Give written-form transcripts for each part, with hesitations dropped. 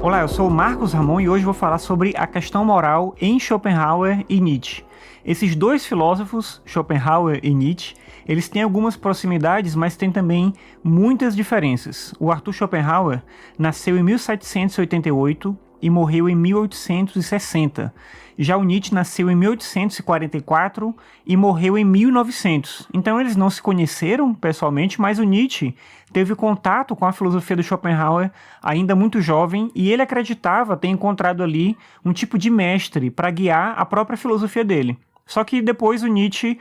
Olá, eu sou o Marcos Ramon e hoje vou falar sobre a questão moral em Schopenhauer e Nietzsche. Esses dois filósofos, Schopenhauer e Nietzsche, eles têm algumas proximidades, mas têm também muitas diferenças. O Arthur Schopenhauer nasceu em 1788 e morreu em 1860. Já o Nietzsche nasceu em 1844 e morreu em 1900. Então eles não se conheceram pessoalmente, mas o Nietzsche teve contato com a filosofia do Schopenhauer ainda muito jovem e ele acreditava ter encontrado ali um tipo de mestre para guiar a própria filosofia dele. Só que depois o Nietzsche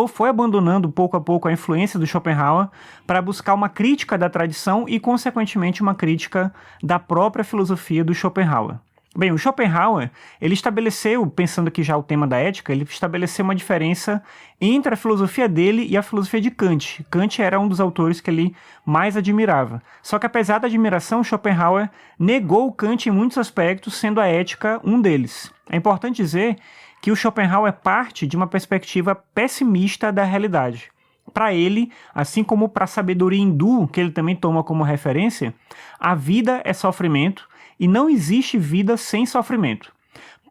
foi abandonando pouco a pouco a influência do Schopenhauer para buscar uma crítica da tradição e, consequentemente, uma crítica da própria filosofia do Schopenhauer. Bem, o Schopenhauer, ele estabeleceu, pensando aqui já o tema da ética, ele estabeleceu uma diferença entre a filosofia dele e a filosofia de Kant. Kant era um dos autores que ele mais admirava. Só que apesar da admiração, Schopenhauer negou Kant em muitos aspectos, sendo a ética um deles. É importante dizer que o Schopenhauer parte de uma perspectiva pessimista da realidade. Para ele, assim como para a sabedoria hindu, que ele também toma como referência, a vida é sofrimento e não existe vida sem sofrimento.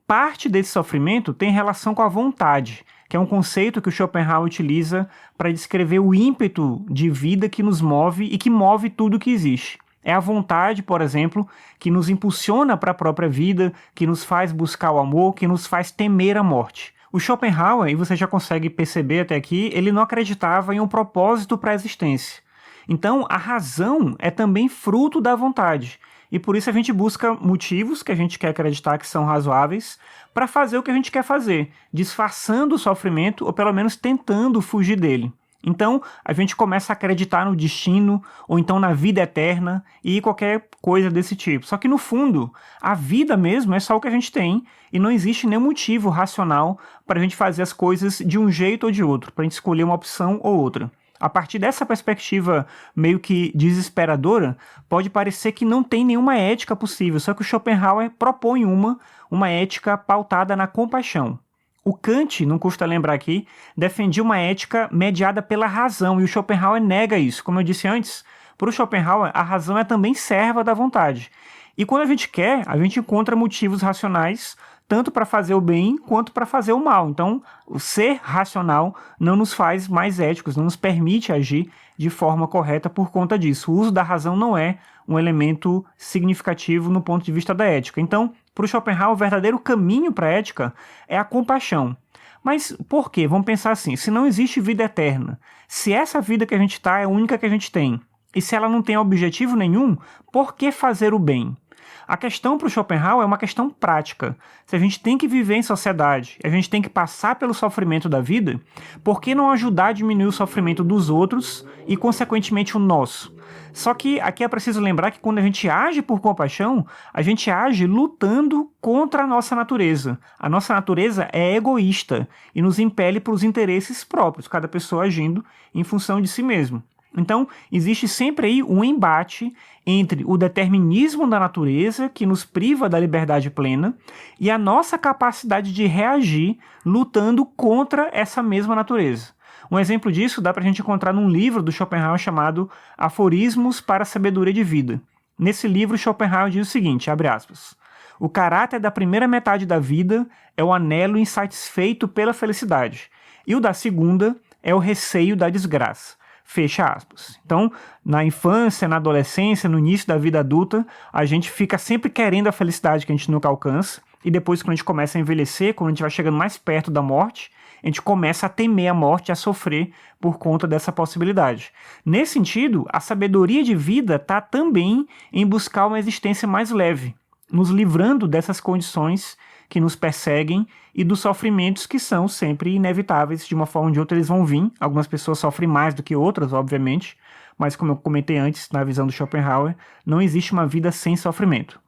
Parte desse sofrimento tem relação com a vontade, que é um conceito que o Schopenhauer utiliza para descrever o ímpeto de vida que nos move e que move tudo que existe. É a vontade, por exemplo, que nos impulsiona para a própria vida, que nos faz buscar o amor, que nos faz temer a morte. O Schopenhauer, e você já consegue perceber até aqui, ele não acreditava em um propósito para a existência. Então, a razão é também fruto da vontade. E por isso a gente busca motivos que a gente quer acreditar que são razoáveis para fazer o que a gente quer fazer, disfarçando o sofrimento ou pelo menos tentando fugir dele. Então, a gente começa a acreditar no destino, ou então na vida eterna, e qualquer coisa desse tipo. Só que, no fundo, a vida mesmo é só o que a gente tem, e não existe nenhum motivo racional para a gente fazer as coisas de um jeito ou de outro, para a gente escolher uma opção ou outra. A partir dessa perspectiva meio que desesperadora, pode parecer que não tem nenhuma ética possível, só que o Schopenhauer propõe uma ética pautada na compaixão. O Kant, não custa lembrar aqui, defendia uma ética mediada pela razão, e o Schopenhauer nega isso. Como eu disse antes, para o Schopenhauer, a razão é também serva da vontade. E quando a gente quer, a gente encontra motivos racionais, tanto para fazer o bem quanto para fazer o mal. Então, o ser racional não nos faz mais éticos, não nos permite agir de forma correta por conta disso. O uso da razão não é um elemento significativo no ponto de vista da ética. Então, para o Schopenhauer, o verdadeiro caminho para a ética é a compaixão. Mas por quê? Vamos pensar assim, se não existe vida eterna, se essa vida que a gente está é a única que a gente tem, e se ela não tem objetivo nenhum, por que fazer o bem? A questão para o Schopenhauer é uma questão prática. Se a gente tem que viver em sociedade, a gente tem que passar pelo sofrimento da vida, por que não ajudar a diminuir o sofrimento dos outros e, consequentemente, o nosso? Só que aqui é preciso lembrar que quando a gente age por compaixão, a gente age lutando contra a nossa natureza. A nossa natureza é egoísta e nos impele para os interesses próprios, cada pessoa agindo em função de si mesmo. Então, existe sempre aí um embate entre o determinismo da natureza, que nos priva da liberdade plena, e a nossa capacidade de reagir lutando contra essa mesma natureza. Um exemplo disso dá para a gente encontrar num livro do Schopenhauer chamado Aforismos para a Sabedoria de Vida. Nesse livro, Schopenhauer diz o seguinte, abre aspas, o caráter da primeira metade da vida é o anelo insatisfeito pela felicidade, e o da segunda é o receio da desgraça. Fecha aspas. Então, na infância, na adolescência, no início da vida adulta, a gente fica sempre querendo a felicidade que a gente nunca alcança, e depois, quando a gente começa a envelhecer, quando a gente vai chegando mais perto da morte, a gente começa a temer a morte, a sofrer por conta dessa possibilidade. Nesse sentido, a sabedoria de vida está também em buscar uma existência mais leve, nos livrando dessas condições que nos perseguem e dos sofrimentos que são sempre inevitáveis, de uma forma ou de outra eles vão vir. Algumas pessoas sofrem mais do que outras, obviamente, mas como eu comentei antes, na visão do Schopenhauer, não existe uma vida sem sofrimento.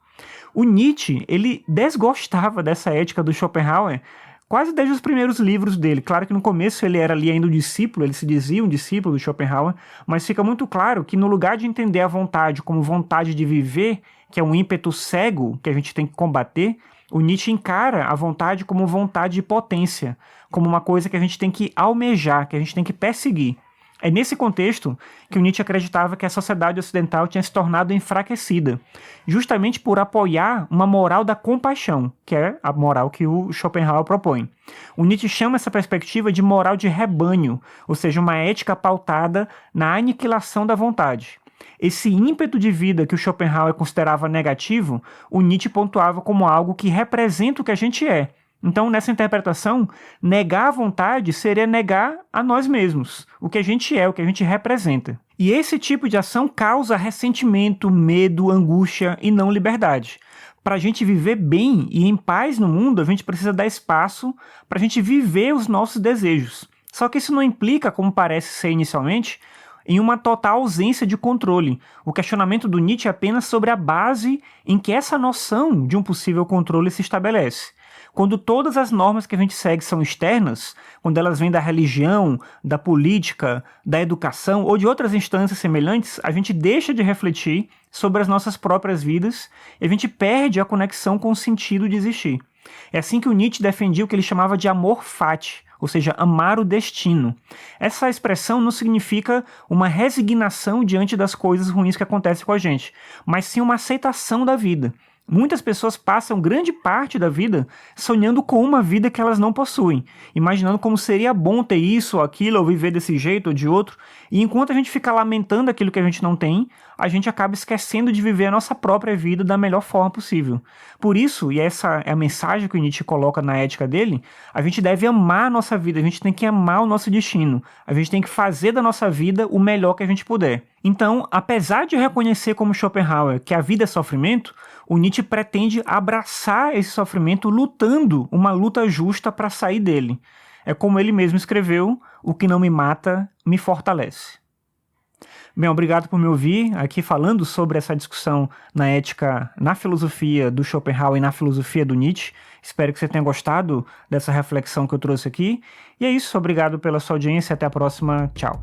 O Nietzsche, ele desgostava dessa ética do Schopenhauer quase desde os primeiros livros dele. Claro que no começo ele era ali ainda um discípulo, ele se dizia um discípulo do Schopenhauer, mas fica muito claro que no lugar de entender a vontade como vontade de viver, que é um ímpeto cego que a gente tem que combater, o Nietzsche encara a vontade como vontade de potência, como uma coisa que a gente tem que almejar, que a gente tem que perseguir. É nesse contexto que o Nietzsche acreditava que a sociedade ocidental tinha se tornado enfraquecida, justamente por apoiar uma moral da compaixão, que é a moral que o Schopenhauer propõe. O Nietzsche chama essa perspectiva de moral de rebanho, ou seja, uma ética pautada na aniquilação da vontade. Esse ímpeto de vida que o Schopenhauer considerava negativo, o Nietzsche pontuava como algo que representa o que a gente é. Então, nessa interpretação, negar a vontade seria negar a nós mesmos, o que a gente é, o que a gente representa. E esse tipo de ação causa ressentimento, medo, angústia e não liberdade. Para a gente viver bem e em paz no mundo, a gente precisa dar espaço para a gente viver os nossos desejos. Só que isso não implica, como parece ser inicialmente, em uma total ausência de controle. O questionamento do Nietzsche é apenas sobre a base em que essa noção de um possível controle se estabelece. Quando todas as normas que a gente segue são externas, quando elas vêm da religião, da política, da educação ou de outras instâncias semelhantes, a gente deixa de refletir sobre as nossas próprias vidas e a gente perde a conexão com o sentido de existir. É assim que o Nietzsche defendia o que ele chamava de amor fati, ou seja, amar o destino. Essa expressão não significa uma resignação diante das coisas ruins que acontecem com a gente, mas sim uma aceitação da vida. Muitas pessoas passam grande parte da vida sonhando com uma vida que elas não possuem, imaginando como seria bom ter isso ou aquilo, ou viver desse jeito ou de outro, e enquanto a gente fica lamentando aquilo que a gente não tem, a gente acaba esquecendo de viver a nossa própria vida da melhor forma possível. Por isso, e essa é a mensagem que o Nietzsche coloca na ética dele, a gente deve amar a nossa vida, a gente tem que amar o nosso destino, a gente tem que fazer da nossa vida o melhor que a gente puder. Então, apesar de reconhecer como Schopenhauer que a vida é sofrimento, o Nietzsche pretende abraçar esse sofrimento lutando uma luta justa para sair dele. É como ele mesmo escreveu, o que não me mata, me fortalece. Bem, obrigado por me ouvir aqui falando sobre essa discussão na ética, na filosofia do Schopenhauer e na filosofia do Nietzsche. Espero que você tenha gostado dessa reflexão que eu trouxe aqui. E é isso, obrigado pela sua audiência, até a próxima, tchau.